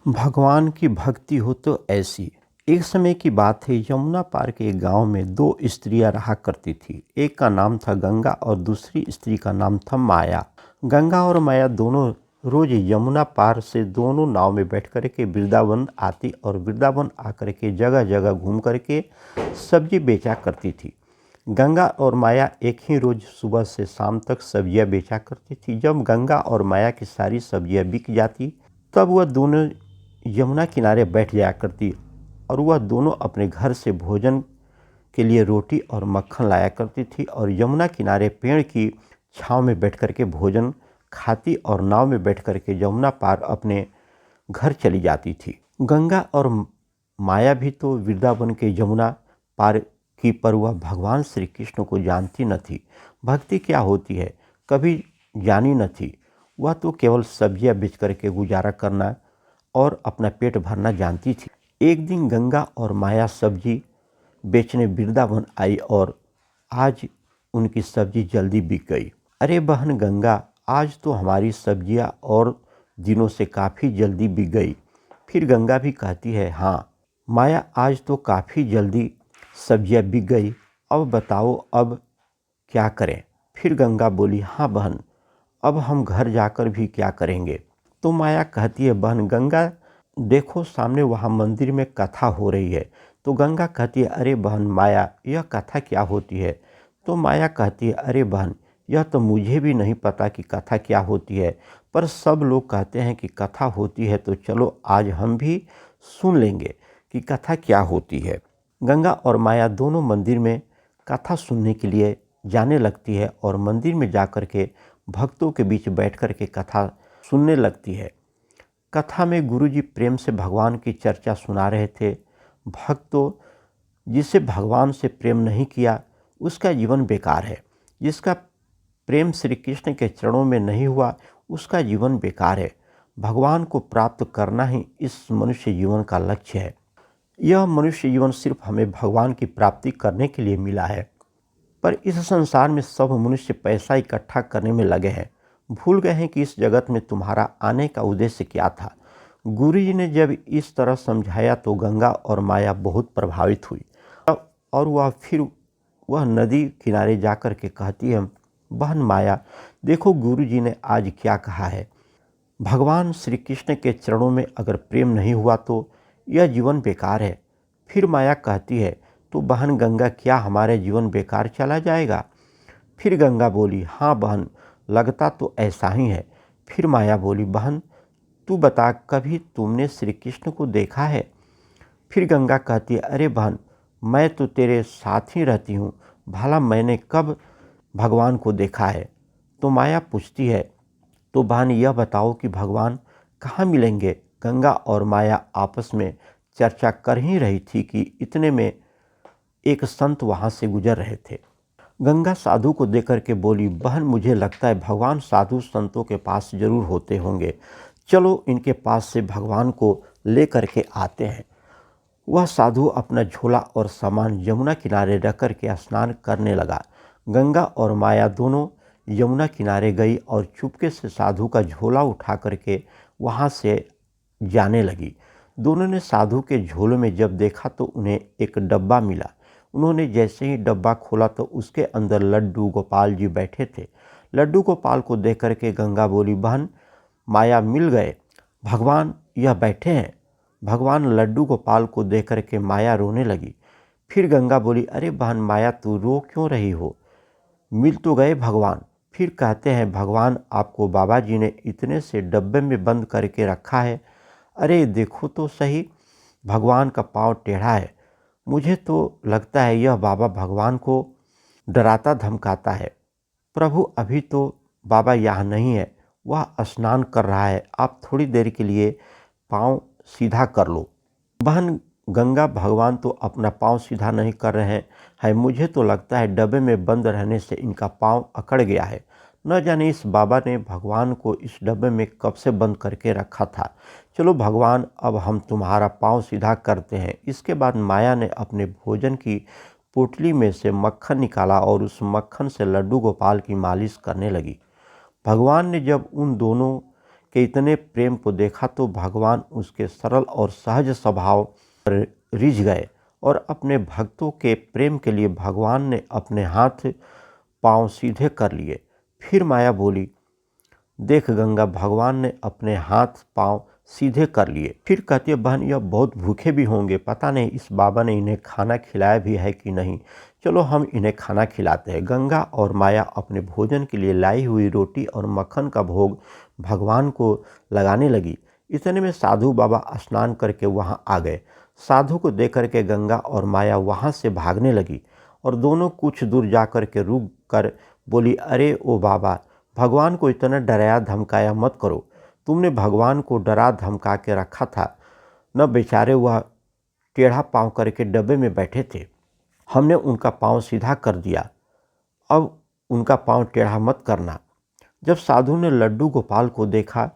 भगवान की भक्ति हो तो ऐसी। एक समय की बात है, यमुना पार के एक गांव में दो स्त्रियां रहा करती थी। एक का नाम था गंगा और दूसरी स्त्री का नाम था माया। गंगा और माया दोनों रोज यमुना पार से दोनों नाव में बैठ कर के वृंदावन आती और वृंदावन आकर के जगह जगह घूम करके सब्जी बेचा करती थी। गंगा और माया एक ही रोज सुबह से शाम तक सब्जियां बेचा करती थी। जब गंगा और माया की सारी सब्जियां बिक जाती तब वह दोनों यमुना किनारे बैठ जाया करती और वह दोनों अपने घर से भोजन के लिए रोटी और मक्खन लाया करती थी और यमुना किनारे पेड़ की छांव में बैठ कर के भोजन खाती और नाव में बैठ कर के यमुना पार अपने घर चली जाती थी। गंगा और माया भी तो वृंदावन के यमुना पार की, पर वह भगवान श्री कृष्ण को जानती न थी। भक्ति क्या होती है कभी जानी न थी। वह तो केवल सब्जियां बेच करके गुजारा करना और अपना पेट भरना जानती थी। एक दिन गंगा और माया सब्जी बेचने वृंदावन आई और आज उनकी सब्जी जल्दी बिक गई। अरे बहन गंगा, आज तो हमारी सब्जियां और दिनों से काफ़ी जल्दी बिक गई। फिर गंगा भी कहती है, हाँ माया, आज तो काफ़ी जल्दी सब्जियां बिक गई। अब बताओ अब क्या करें। फिर गंगा बोली, हाँ बहन, अब हम घर जाकर भी क्या करेंगे। तो माया कहती है, बहन गंगा देखो सामने वहाँ मंदिर में कथा हो रही है। तो गंगा कहती है, अरे बहन माया, यह कथा क्या होती है। तो माया कहती है, अरे बहन, यह तो मुझे भी नहीं पता कि कथा क्या होती है, पर सब लोग कहते हैं कि कथा होती है, तो चलो आज हम भी सुन लेंगे कि कथा क्या होती है। गंगा और माया दोनों मंदिर में कथा सुनने के लिए जाने लगती है और मंदिर में जाकर के भक्तों के बीच बैठ कर के कथा सुनने लगती है। कथा में गुरुजी प्रेम से भगवान की चर्चा सुना रहे थे। भक्तों, जिसे भगवान से प्रेम नहीं किया उसका जीवन बेकार है। जिसका प्रेम श्री कृष्ण के चरणों में नहीं हुआ उसका जीवन बेकार है। भगवान को प्राप्त करना ही इस मनुष्य जीवन का लक्ष्य है। यह मनुष्य जीवन सिर्फ हमें भगवान की प्राप्ति करने के लिए मिला है, पर इस संसार में सब मनुष्य पैसा इकट्ठा करने में लगे हैं। भूल गए हैं कि इस जगत में तुम्हारा आने का उद्देश्य क्या था। गुरुजी ने जब इस तरह समझाया तो गंगा और माया बहुत प्रभावित हुई और वह नदी किनारे जाकर के कहती है, बहन माया, देखो गुरुजी ने आज क्या कहा है। भगवान श्री कृष्ण के चरणों में अगर प्रेम नहीं हुआ तो यह जीवन बेकार है। फिर माया कहती है, तो बहन गंगा, क्या हमारे जीवन बेकार चला जाएगा। फिर गंगा बोली, हाँ बहन, लगता तो ऐसा ही है। फिर माया बोली, बहन तू बता, कभी तुमने श्री कृष्ण को देखा है। फिर गंगा कहती है, अरे बहन, मैं तो तेरे साथ ही रहती हूँ, भला मैंने कब भगवान को देखा है। तो माया पूछती है, तो बहन यह बताओ कि भगवान कहाँ मिलेंगे। गंगा और माया आपस में चर्चा कर ही रही थी कि इतने में एक संत वहाँ से गुजर रहे थे। गंगा साधु को देख करके बोली, बहन मुझे लगता है भगवान साधु संतों के पास जरूर होते होंगे, चलो इनके पास से भगवान को ले करके आते हैं। वह साधु अपना झोला और सामान यमुना किनारे रख कर के स्नान करने लगा। गंगा और माया दोनों यमुना किनारे गई और चुपके से साधु का झोला उठा करके वहाँ से जाने लगी। दोनों ने साधु के झोले में जब देखा तो उन्हें एक डब्बा मिला। उन्होंने जैसे ही डब्बा खोला तो उसके अंदर लड्डू गोपाल जी बैठे थे। लड्डू गोपाल को देख करके गंगा बोली, बहन माया, मिल गए भगवान, यह बैठे हैं। भगवान लड्डू गोपाल को देख करके माया रोने लगी। फिर गंगा बोली, अरे बहन माया, तू रो क्यों रही हो, मिल तो गए भगवान। फिर कहते हैं, भगवान आपको बाबा जी ने इतने से डब्बे में बंद करके रखा है। अरे देखो तो सही, भगवान का पाँव टेढ़ा है। मुझे तो लगता है यह बाबा भगवान को डराता धमकाता है। प्रभु अभी तो बाबा यहाँ नहीं है, वह स्नान कर रहा है, आप थोड़ी देर के लिए पाँव सीधा कर लो। बहन गंगा, भगवान तो अपना पाँव सीधा नहीं कर रहे हैं, मुझे तो लगता है डब्बे में बंद रहने से इनका पाँव अकड़ गया है। न जाने इस बाबा ने भगवान को इस डब्बे में कब से बंद करके रखा था। चलो भगवान, अब हम तुम्हारा पाँव सीधा करते हैं। इसके बाद माया ने अपने भोजन की पोटली में से मक्खन निकाला और उस मक्खन से लड्डू गोपाल की मालिश करने लगी। भगवान ने जब उन दोनों के इतने प्रेम को देखा तो भगवान उसके सरल और सहज स्वभाव पर रिझ गए और अपने भक्तों के प्रेम के लिए भगवान ने अपने हाथ पांव सीधे कर लिए। फिर माया बोली, देख गंगा, भगवान ने अपने हाथ पांव सीधे कर लिए। फिर कहती है, बहन यह बहुत भूखे भी होंगे, पता नहीं इस बाबा ने इन्हें खाना खिलाया भी है कि नहीं, चलो हम इन्हें खाना खिलाते हैं। गंगा और माया अपने भोजन के लिए लाई हुई रोटी और मक्खन का भोग भगवान को लगाने लगी। इतने में साधु बाबा स्नान करके वहाँ आ गए। साधु को देख करके गंगा और माया वहाँ से भागने लगी और दोनों कुछ दूर जा कर के रुक कर बोली, अरे ओ बाबा, भगवान को इतना डराया धमकाया मत करो। तुमने भगवान को डरा धमका के रखा था न, बेचारे वह टेढ़ा पाँव करके डब्बे में बैठे थे, हमने उनका पाँव सीधा कर दिया, अब उनका पाँव टेढ़ा मत करना। जब साधु ने लड्डू गोपाल को देखा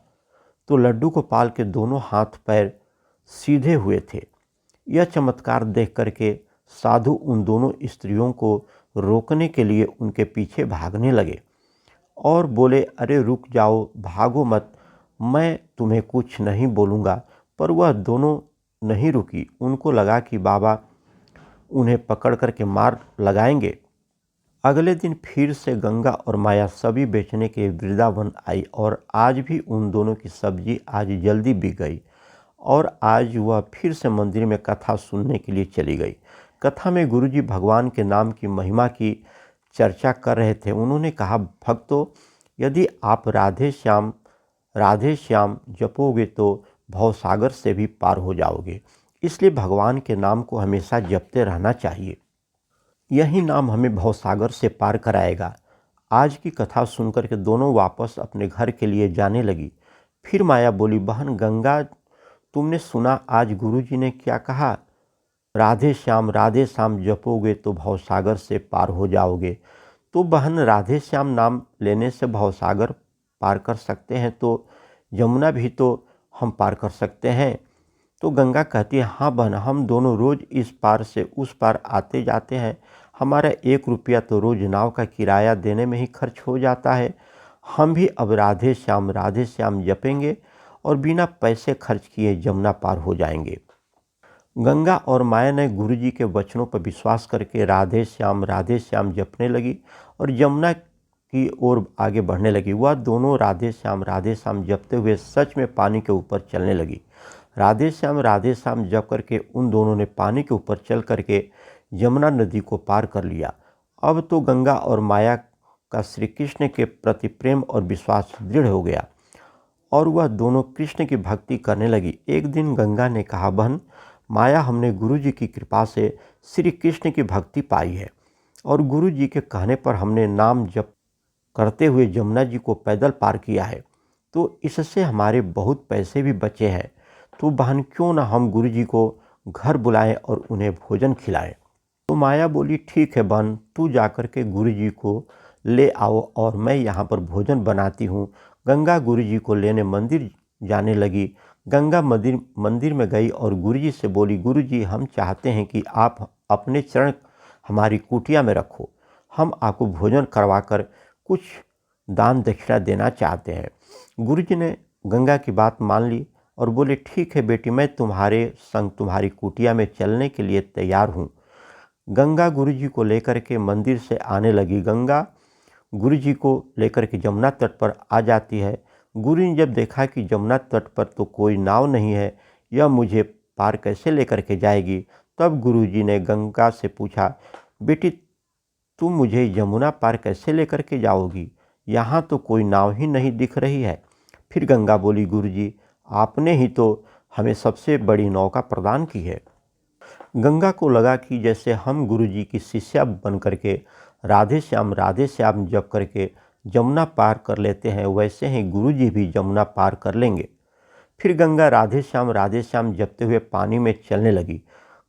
तो लड्डू गोपाल के दोनों हाथ पैर सीधे हुए थे। यह चमत्कार देख करके साधु उन दोनों स्त्रियों को रोकने के लिए उनके पीछे भागने लगे और बोले, अरे रुक जाओ, भागो मत, मैं तुम्हें कुछ नहीं बोलूँगा। पर वह दोनों नहीं रुकी। उनको लगा कि बाबा उन्हें पकड़ कर के मार लगाएंगे। अगले दिन फिर से गंगा और माया सब्जी बेचने के वृंदावन आई और आज भी उन दोनों की सब्जी आज जल्दी बिक गई और आज वह फिर से मंदिर में कथा सुनने के लिए चली गई। कथा में गुरुजी भगवान के नाम की महिमा की चर्चा कर रहे थे। उन्होंने कहा, भक्तों, यदि आप राधे श्याम जपोगे तो भवसागर से भी पार हो जाओगे। इसलिए भगवान के नाम को हमेशा जपते रहना चाहिए। यही नाम हमें भवसागर से पार कराएगा। आज की कथा सुनकर के दोनों वापस अपने घर के लिए जाने लगी। फिर माया बोली, बहन गंगा, तुमने सुना आज गुरुजी ने क्या कहा? राधे श्याम जपोगे तो भवसागर से पार हो जाओगे। तो बहन, राधे श्याम नाम लेने से भवसागर पार कर सकते हैं तो यमुना भी तो हम पार कर सकते हैं। तो गंगा कहती है, हाँ बहन, हम दोनों रोज़ इस पार से उस पार आते जाते हैं। हमारा 1 रुपया तो रोज़ नाव का किराया देने में ही खर्च हो जाता है। हम भी अब राधे श्याम जपेंगे और बिना पैसे खर्च किए यमुना पार हो जाएंगे। गंगा और माया ने गुरुजी के वचनों पर विश्वास करके राधे श्याम जपने लगी और यमुना की ओर आगे बढ़ने लगी। वह दोनों राधे श्याम जपते हुए सच में पानी के ऊपर चलने लगी। राधे श्याम जप करके उन दोनों ने पानी के ऊपर चल करके यमुना नदी को पार कर लिया। अब तो गंगा और माया का श्री कृष्ण के प्रति प्रेम और विश्वास दृढ़ हो गया और वह दोनों कृष्ण की भक्ति करने लगी। एक दिन गंगा ने कहा, बहन माया, हमने गुरुजी की कृपा से श्री कृष्ण की भक्ति पाई है और गुरुजी के कहने पर हमने नाम जप करते हुए यमुना जी को पैदल पार किया है, तो इससे हमारे बहुत पैसे भी बचे हैं। तो बहन, क्यों ना हम गुरुजी को घर बुलाएं और उन्हें भोजन खिलाएं। तो माया बोली, ठीक है बहन, तू जाकर के गुरुजी को ले आओ और मैं यहाँ पर भोजन बनाती हूँ। गंगा गुरुजी को लेने मंदिर जाने लगी। गंगा मंदिर में गई और गुरुजी से बोली, गुरुजी, हम चाहते हैं कि आप अपने चरण हमारी कुटिया में रखो। हम आपको भोजन करवाकर कुछ दान दक्षिणा देना चाहते हैं। गुरुजी ने गंगा की बात मान ली और बोले, ठीक है बेटी, मैं तुम्हारे संग तुम्हारी कुटिया में चलने के लिए तैयार हूँ। गंगा गुरुजी को लेकर के मंदिर से आने लगी। गंगा गुरुजी को लेकर के यमुना तट पर आ जाती है। गुरु ने जब देखा कि यमुना तट पर तो कोई नाव नहीं है, यह मुझे पार कैसे लेकर के जाएगी, तब गुरुजी ने गंगा से पूछा, बेटी तुम मुझे यमुना पार कैसे लेकर के जाओगी? यहाँ तो कोई नाव ही नहीं दिख रही है। फिर गंगा बोली, गुरुजी, आपने ही तो हमें सबसे बड़ी नौका प्रदान की है। गंगा को लगा कि जैसे हम गुरुजी की शिष्या बन करके राधे श्याम जप करके यमुना पार कर लेते हैं, वैसे ही गुरुजी भी यमुना पार कर लेंगे। फिर गंगा राधे श्याम जपते हुए पानी में चलने लगी।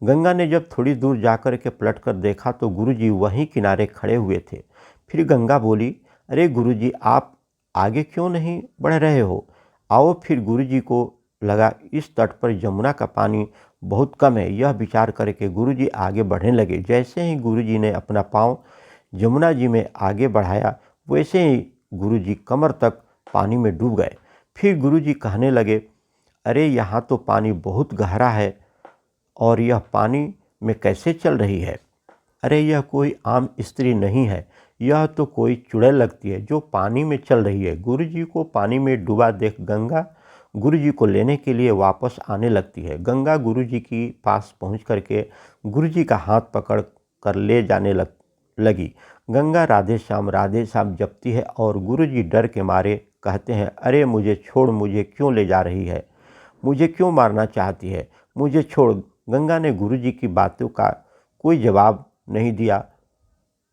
गंगा ने जब थोड़ी दूर जाकर के पलट कर देखा तो गुरुजी वहीं किनारे खड़े हुए थे। फिर गंगा बोली, अरे गुरुजी, आप आगे क्यों नहीं बढ़ रहे हो? आओ। फिर गुरुजी को लगा इस तट पर यमुना का पानी बहुत कम है। यह विचार करके गुरुजी आगे बढ़ने लगे। जैसे ही गुरुजी ने अपना पाँव यमुना जी में आगे बढ़ाया, वैसे ही गुरुजी कमर तक पानी में डूब गए। फिर गुरुजी कहने लगे, अरे यहाँ तो पानी बहुत गहरा है और यह पानी में कैसे चल रही है? अरे यह कोई आम स्त्री नहीं है, यह तो कोई चुड़ैल लगती है जो पानी में चल रही है। गुरुजी को पानी में डूबा देख गंगा गुरुजी को लेने के लिए वापस आने लगती है। गंगा गुरुजी के पास पहुँच करके गुरुजी का हाथ पकड़ कर ले जाने लगी। गंगा राधे श्याम जपती है और गुरुजी डर के मारे कहते हैं, अरे मुझे छोड़, मुझे क्यों ले जा रही है? मुझे क्यों मारना चाहती है? मुझे छोड़। गंगा ने गुरुजी की बातों का कोई जवाब नहीं दिया,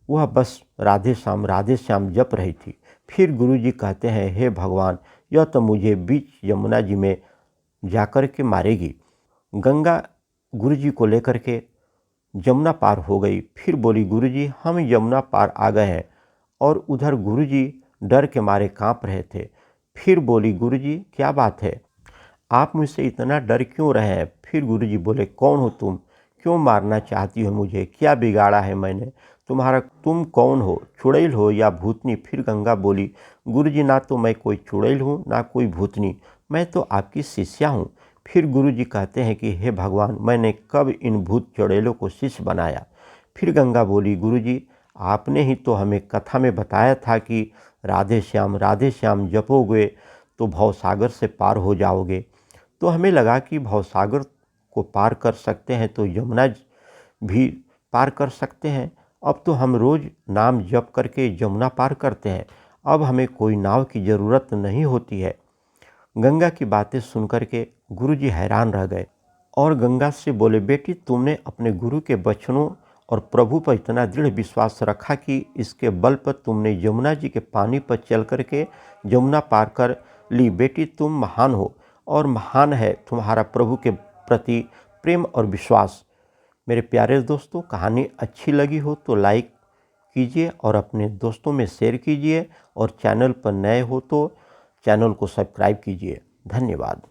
वह बस राधे श्याम जप रही थी। फिर गुरुजी कहते हैं, हे भगवान, यह तो मुझे बीच यमुना जी में जाकर के मारेगी। गंगा गुरुजी को लेकर के यमुना पार हो गई। फिर बोली, गुरुजी हम यमुना पार आ गए हैं। और उधर गुरुजी डर के मारे कांप रहे थे। फिर बोली, गुरुजी क्या बात है, आप मुझसे इतना डर क्यों रहे हैं? फिर गुरुजी बोले, कौन हो तुम? क्यों मारना चाहती हो मुझे? क्या बिगाड़ा है मैंने तुम्हारा? तुम कौन हो, चुड़ैल हो या भूतनी? फिर गंगा बोली, गुरुजी ना तो मैं कोई चुड़ैल हूँ ना कोई भूतनी, मैं तो आपकी शिष्या हूँ। फिर गुरुजी कहते हैं कि हे भगवान, मैंने कब इन भूत चुड़ैलों को शिष्य बनाया? फिर गंगा बोली, गुरुजी आपने ही तो हमें कथा में बताया था कि राधे श्याम जपोगे तो भवसागर से पार हो जाओगे। तो हमें लगा कि भवसागर को पार कर सकते हैं तो यमुना भी पार कर सकते हैं। अब तो हम रोज़ नाम जप करके यमुना पार करते हैं, अब हमें कोई नाव की ज़रूरत नहीं होती है। गंगा की बातें सुनकर के गुरुजी हैरान रह गए और गंगा से बोले, बेटी तुमने अपने गुरु के वचनों और प्रभु पर इतना दृढ़ विश्वास रखा कि इसके बल पर तुमने यमुना जी के पानी पर चल कर के यमुना पार कर ली। बेटी तुम महान हो और महान है तुम्हारा प्रभु के प्रति प्रेम और विश्वास। मेरे प्यारे दोस्तों, कहानी अच्छी लगी हो तो लाइक कीजिए और अपने दोस्तों में शेयर कीजिए और चैनल पर नए हो तो चैनल को सब्सक्राइब कीजिए। धन्यवाद।